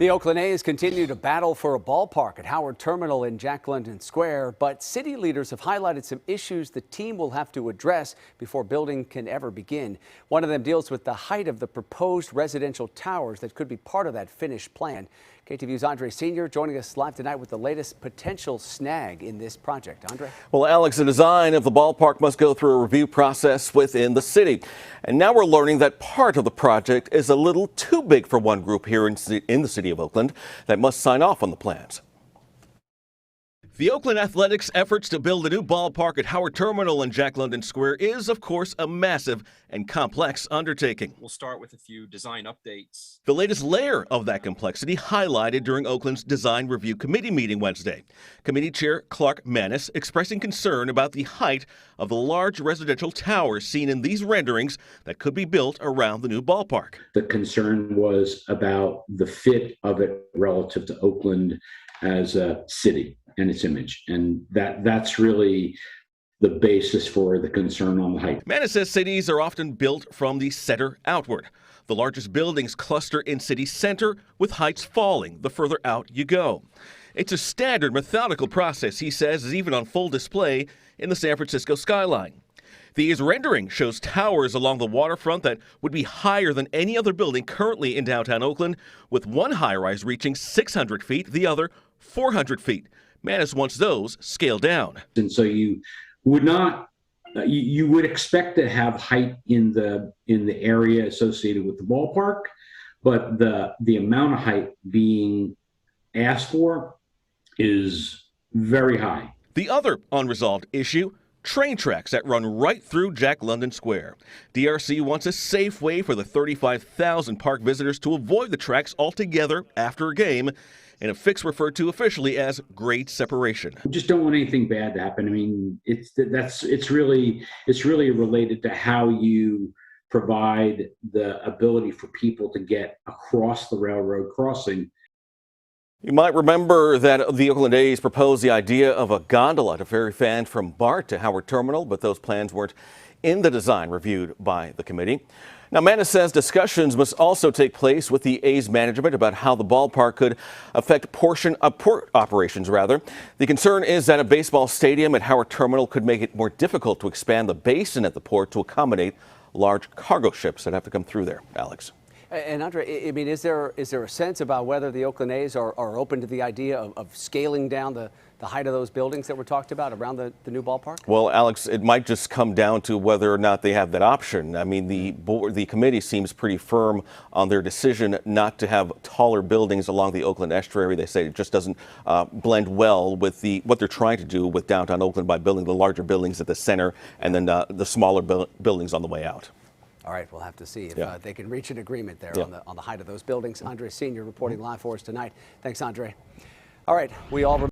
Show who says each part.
Speaker 1: The Oakland A's continue to battle for a ballpark at Howard Terminal in Jack London Square, but city leaders have highlighted some issues the team will have to address before building can ever begin. One of them deals with the height of the proposed residential towers that could be part of that finished plan. KTVU's Andre Senior joining us live tonight with the latest potential snag in this project. Andre?
Speaker 2: Well, Alex, the design of the ballpark must go through a review process within the city. And now we're learning that part of the project is a little too big for one group here in the city of Oakland that must sign off on the plans. The Oakland Athletics' efforts to build a new ballpark at Howard Terminal in Jack London Square is, of course, a massive and complex undertaking.
Speaker 3: We'll start with a few design updates.
Speaker 2: The latest layer of that complexity highlighted during Oakland's Design Review Committee meeting Wednesday. Committee Chair Clark Manis expressing concern about the height of the large residential towers seen in these renderings that could be built around the new ballpark.
Speaker 4: The concern was about the fit of it relative to Oakland as a city and its image. And that's really the basis for the concern on the height.
Speaker 2: Manis says cities are often built from the center outward. The largest buildings cluster in city center, with heights falling the further out you go. It's a standard methodical process, he says, is even on full display in the San Francisco skyline. These rendering shows towers along the waterfront that would be higher than any other building currently in downtown Oakland, with one high-rise reaching 600 feet, the other 400 feet. Manis wants those scaled down.
Speaker 4: And so you would not, you would expect to have height in the area associated with the ballpark, but the amount of height being asked for is very high.
Speaker 2: The other unresolved issue, train tracks that run right through Jack London Square. DRC wants a safe way for the 35,000 park visitors to avoid the tracks altogether after a game, in a fix referred to officially as grade separation.
Speaker 4: We just don't want anything bad to happen. I mean, it's really related to how you provide the ability for people to get across the railroad crossing.
Speaker 2: You might remember that the Oakland A's proposed the idea of a gondola to ferry fans from BART to Howard Terminal, but those plans weren't in the design reviewed by the committee. Now, Manis says discussions must also take place with the A's management about how the ballpark could affect port operations. The concern is that a baseball stadium at Howard Terminal could make it more difficult to expand the basin at the port to accommodate large cargo ships that have to come through there. Alex.
Speaker 1: And Andre, I mean, is there a sense about whether the Oakland A's are open to the idea of scaling down the height of those buildings that were talked about around the new ballpark?
Speaker 2: Well, Alex, it might just come down to whether or not they have that option. I mean, the committee seems pretty firm on their decision not to have taller buildings along the Oakland estuary. They say it just doesn't blend well with what they're trying to do with downtown Oakland by building the larger buildings at the center and then the smaller buildings on the way out.
Speaker 1: All right, we'll have to see if they can reach an agreement there on the height of those buildings. Andre Senior reporting live for us tonight. Thanks, Andre. All right, we all